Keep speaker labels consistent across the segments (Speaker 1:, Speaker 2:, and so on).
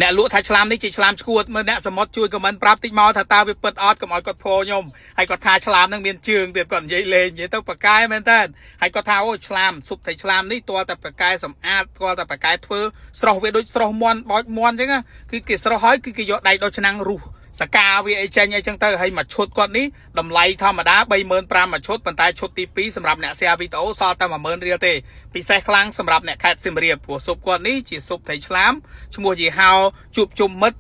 Speaker 1: អ្នកលក់ថាឆ្លាមនេះជាឆ្លាមឈួតមើលអ្នកសមុទ្រជួយខមមិនប្រាប់តិចមកថាតើវាពិតអត់កុំឲ្យគាត់ភ័យខ្ញុំហើយគាត់ថាឆ្លាមនឹងមានជើងទៀតគាត់និយាយលេងនិយាយទៅប្រកែមែនតើហើយគាត់ថាអូឆ្លាមស៊ុបថៃឆ្លាមនេះទាល់តែប្រកែសម្អាតទាល់តែប្រកែធ្វើស្រស់វាដូចស្រស់មន់បោចមន់អញ្ចឹងគឺគេស្រស់ហើយគឺគេយកដៃដល់ឆ្នាំងរុះសកាវាអីចេញអីចឹងទៅហើយមួយឈុតគាត់នេះតម្លៃធម្មតា 35,000 មួយឈុតប៉ុន្តែឈុតទី2សម្រាប់អ្នក share វីដេអូសល់តែ 10,000 រៀលទេពិសេសខ្លាំងសម្រាប់អ្នកខេត្តសៀមរាបព្រោះស៊ុបគាត់នេះជាស៊ុបថៃឆ្លាមឈ្មោះជាហៅជួបជុំមិត្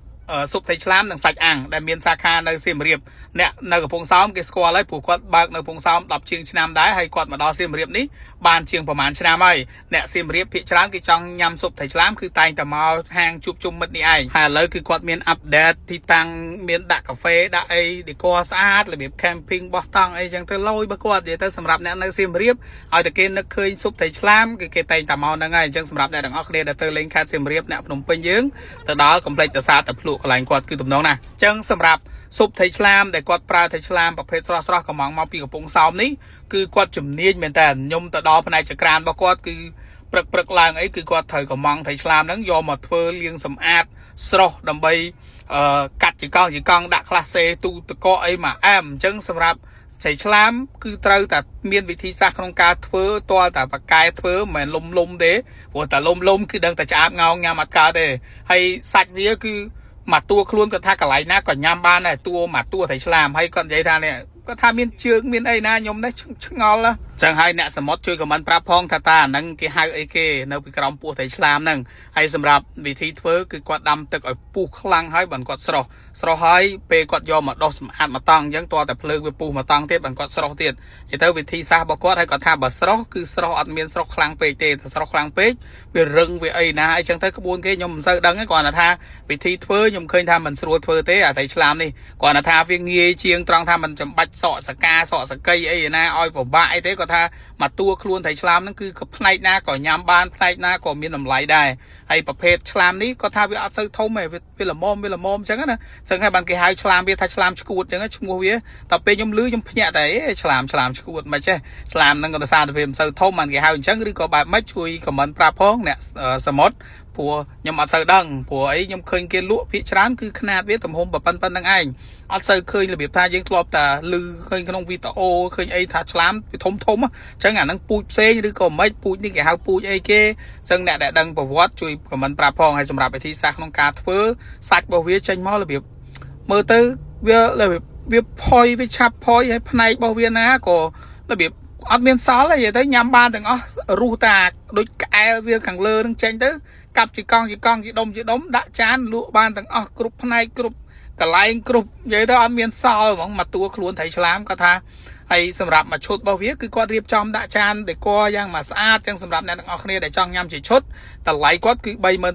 Speaker 1: តស៊ុបថៃឆ្លាមនិងសាច់អាំងដែលមានសាខានៅសៀមរាបអ្នកនៅកំពង់សោមគេស្គាល់ហើយព្រោះគាត់បើកនៅកំពង់សោម10ជាងឆ្នាំដែរហើយគាត់មកដល់សៀមរាបនេះបានជាងប្រហែលឆ្នាំហើយអ្នកសៀមរាបភាគច្រើនគេចង់ញ៉ាំស៊ុបថៃឆ្លាមគឺតែងតែមកហាងជួបជុំមិត្តនេះឯងហើយឥឡូវគឺគាត់មានអាប់ដេតទីតាំងមានដាក់កាហ្វេដាក់អីដេកស្អាតរបៀប camping បោះតង់អីចឹងទៅលយបើគាត់និយាយទៅសម្រាប់អ្នកនៅសៀមរាបឲ្យតែគេនឹកឃើញស៊ុបថៃឆ្លាមគឺគេតែងតែមកហ្នឹងហើយអញ្ចឹងសម្រាប់អ្នកទាំងអស់គ្នាដែលទៅលេងខេត្តសៀមរាបអ្នកភ្នំពេញយើងទៅដល់កុំភ្លេចទៅសារទៅភ្លក់កន្លែងគាត់គឺទំនងណាអញ្ចឹងសម្រាប់ស៊ុបថៃឆ្លាមដែលគាត់ប្រើថៃឆ្លាមប្រភេទស្រស់ៗកំងមកពីកំពង់សោមនេះគឺគាត់ជំនាញមែនតើខ្ញុំទៅដល់ផ្នែកចក្រានរបស់គាត់គឺព្រឹកឡើងអីគឺគាត់ត្រូវកំងថៃឆ្លាមហ្នឹងយកមកធ្វើលាងសម្អាតស្រស់ដើម្បីកាត់ជាកង់ដាក់ខ្លះសេទូទឹកកកអីមកអែមអញ្ចឹងសម្រាប់ថៃឆ្លាមគឺត្រូវតែមានវិធីសាស្ត្រក្នុងការធ្វើទាល់តែបកែធ្វើមិនមែនលំទេព្រោះតែលំគឺដឹងតែឆ្អាបងោងញ៉ាំអត់កើតទេហើយសាច់វាគឺមកតួខ្លួនគាត់ថាកន្លែងណាក៏ញ៉ាំបានដែរតួមកតួថៃឆ្លាមហើយគាត់និយាយថានេះគាត់ថាមានជើងមានអីណាខ្ញុំនេះឆ្ងល់ចឹងហើយអ្នកសមុទ្រជួយខមមិនប្រាប់ផងថាតើអាហ្នឹងគេហៅអីគេនៅពីក្រោមពោះថៃឆ្លាមហ្នឹងហើយសម្រាប់វិធីធ្វើគឺគាត់ដាំទឹកឲ្យពុះខ្លាំងហើយបានគាត់ស្រស់ហើយពេលគាត់យកមកដោះសម្អាតមកតង់អញ្ចឹងតើតែភ្លើងវាពុះមកតង់ទៀតបានគាត់ស្រស់ទៀតនិយាយទៅវិធីសាស្ត្ររបស់គាត់ហើយគាត់ថាបើស្រស់គឺស្រស់អត់មានស្រស់ខ្លាំងពេកទេតែស្រស់ខ្លាំងពេកវារឹងវាអីណាអញ្ចឹងទៅក្បួនគេខ្ញុំមិនសូវដឹងទេគាត់ថាវិធីធ្វើខ្ញុំឃើញថាមិនស្រួលធ្វើទេអាថៃឆ្លាមនេះគាត់ថាវាងាយជាងត្រង់ថាមិនចាំបាច់សក់សកាសក់សកៃអីណាឲ្យពិបាកអីទេគាត់ថាមកតួខ្លួនថៃឆ្លាមហ្នឹងគឺផ្នែកណាក៏ញ៉ាំបានផ្នែកណាក៏មានតម្លៃដែរហើយប្រភេទឆ្លាមនេះគាត់ថាវាអត់សូវធំទេវាល្មមអញ្ចឹងណាចឹងហើយបានគេហៅឆ្លាមវាថាឆ្លាមឈួតអញ្ចឹងឈ្មោះវាតែពេលខ្ញុំលឺខ្ញុំភ្ញាក់តែឆ្លាមឈួតមិនចេះឆ្លាមហ្នឹងក៏ដោយសារតែវាមិនសូវធំបានគេហៅអញ្ចឹងឬក៏បែបម៉េចជួយខមមិនប្រាប់ផងអ្នកសមុទ្រព្រោះខ្ញុំអត់សូវដឹងព្រោះអីខ្ញុំឃើញគេលក់ភាគច្រើនគឺຂະຫນາດវាទំហំប៉ុណ្្នឹងឯងអត់សូវឃើញរបៀបថាយើងធ្លាប់តែឮឃើញក្នុងវីដេអូឃើញអីថាឆ្លាមវាធំអញ្ចឹងអាហ្នឹងពូជផ្សេងឬក៏មិនពូជនេះគេហៅពូជអីគេអញ្ចឹងអ្នកដែលដឹងប្រវត្តិជួយខមមិនប្រាប់ផងហើយសម្រាប់វិធីសាស្ត្រក្នុងការធ្វើសាច់របស់វាចេញមករបៀបមើលទៅវាផុយវាឆាប់ផុយហើយផ្នែករបស់វាណាក៏របៀបអត់មានសល់ទេនិយាយទៅញ៉ាំបានទាំងអស់រសតាដូចក្អែលវាខាងលើនឹងចេញទៅកាប់ជាកង់ជាដុំដាក់ចានលក់បានទាំងអស់គ្រប់ផ្នែកគ្រប់កន្លែងគ្រប់និយាយទៅអត់មានសល់ហ្មងមកតួខ្លួនថៃឆ្លាមគាត់ថាហើយសម្រាប់មួយឈុតរបស់វាគឺគាត់រៀបចំដាក់ចានដេកយ៉ាងមកស្អាតចឹងសម្រាប់អ្នកទាំងអស់គ្នាដែលចង់ញ៉ាំជាឈុតតម្លៃគាត់គឺ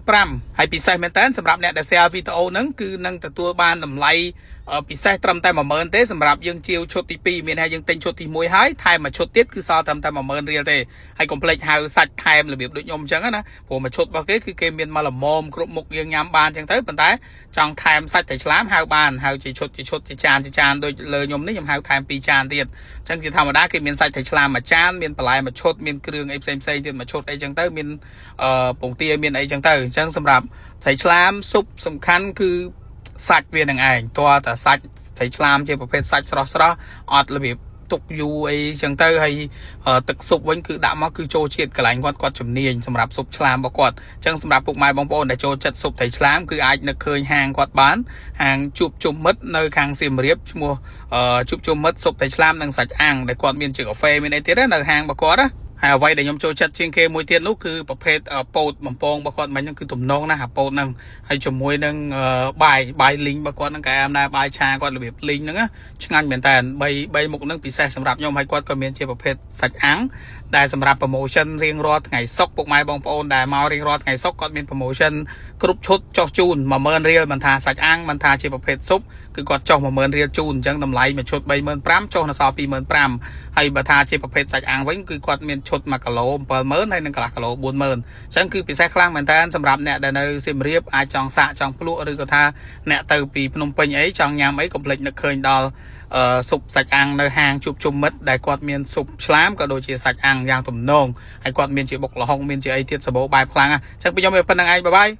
Speaker 1: 35,000 ហើយពិសេសមែនតើសម្រាប់អ្នកដែល share វីដេអូហ្នឹងគឺនឹងទទួលបានតម្លៃពិសេសត្រឹមតែ 10,000 ទេសម្រាប់យើងជាវឈុតទី2មានហើយយើងទិញឈុតទី1ហើយថែមមួយឈុតទៀតគឺសល់ត្រឹមតែ 10,000 រៀលទេហើយកុំភ្លេចហៅសាច់ថែមរបៀបដូចខ្ញុំអញ្ចឹងណាព្រោះមួយឈុតរបស់គេគឺគេមានមកល្មមគ្រប់មុខយើងញ៉ាំបានអញ្ចឹងទៅប៉ុន្តែចង់ថែមសាច់តែឆ្លាមហៅបានហៅជាឈុតជាចានដូចលើខ្ញុំនេះខ្ញុំហៅថែម2ចានទៀតអញ្ចឹងជាធម្មតាគេមានសាច់តែឆ្លាមមួយចានមានបន្លែមួយឈុតមានគ្រឿងអីផ្សេងទៀតមួយឈុតអីអញ្ចឹងទៅមានពងទាមានអីអញ្ចឹងទៅអញ្ចឹងសម្រាប់ថៃឆ្លាមស៊ុបសំខាន់គឺសាច់វានឹងឯងតើតែសាច់ថៃឆ្លាមជាប្រភេទសាច់ស្រស់អត់របៀបទុកយូរអីចឹងទៅហើយទឹកស៊ុបវិញគឺដាក់មកគឺចូលជាតិកន្លែងគាត់ជំនាញសម្រាប់ស៊ុបឆ្លាមរបស់គាត់អញ្ចឹងសម្រាប់ពុកម៉ែបងប្អូនដែលចូលចិត្តស៊ុបថៃឆ្លាមគឺអាចនឹកឃើញហាងគាត់បានហាងជួបជុំមិត្តនៅខាងសៀមរាបឈ្មោះជួបជុំមិត្តស៊ុបថៃឆ្លាមនិងសាច់អាំងដែលគាត់មានជាកាហ្វេមានអីទៀតនៅហាងរបស់គាត់ណាហើយអ្វីដែលខ្ញុំចូលចិត្តជាងគេមួយទៀតនោះគឺប្រភេទពោតបំពងរបស់គាត់មិញហ្នឹងគឺទំនងណាស់អាពោតហ្នឹងហើយជាមួយនឹងបាយលីងរបស់គាត់ហ្នឹងកែមដែរបាយឆាគាត់របៀបលីងហ្នឹងឆ្ងាញ់មែនតើ3មុខហ្នឹងពិសេសសម្រាប់ខ្ញុំហើយគាត់ក៏មានជាប្រភេទសាច់អាំងដែលសម្រាប់ promotion រៀងរាល់ថ្ងៃសុក្រពុកម៉ែបងប្អូនដែលមករៀងរាល់ថ្ងៃសុក្រគាត់មាន promotion គ្រប់ឈុតចុះជូន 10,000 រៀលមិនថាសាច់អាំងមិនថាជាប្រភេទស៊ុបគឺគាត់ចុះ 10,000 រៀលជូនអញ្ចឹងតម្លៃមួយឈុត 35,000 ចុះនៅសល់ 25,000 ហើយបើថាជាប្រភេទសាច់អាំងវិញគឺគាត់មានឈុត1គីឡូ 7,000 ហើយនិងកន្លះគីឡូ 4,000 អញ្ចឹងគឺពិសេសខ្លាំងមែនតើសម្រាប់អ្នកដែលនៅសៀមរាបអាចចង់សាកចង់ភ្លក់ឬក៏ថាអ្នកទៅពីភ្នំពេញអីចង់ញ៉ាំអីកុំភ្លេចនឹកឃើញដល់ស៊ុបសាច់អាំងនៅហាងជួបជុំមិត្តដែលគាត់មានស៊ុបឆ្លាមក៏ដូចជាសាច់អាំងយ៉ាងទំនងហើយគាត់មានជាបុកល្ហុងមានជាអីទៀតសម្បូរបែបខ្លាំងអញ្ចឹងពីខ្ញុំវាប៉ុណ្្នឹងឯងបាយ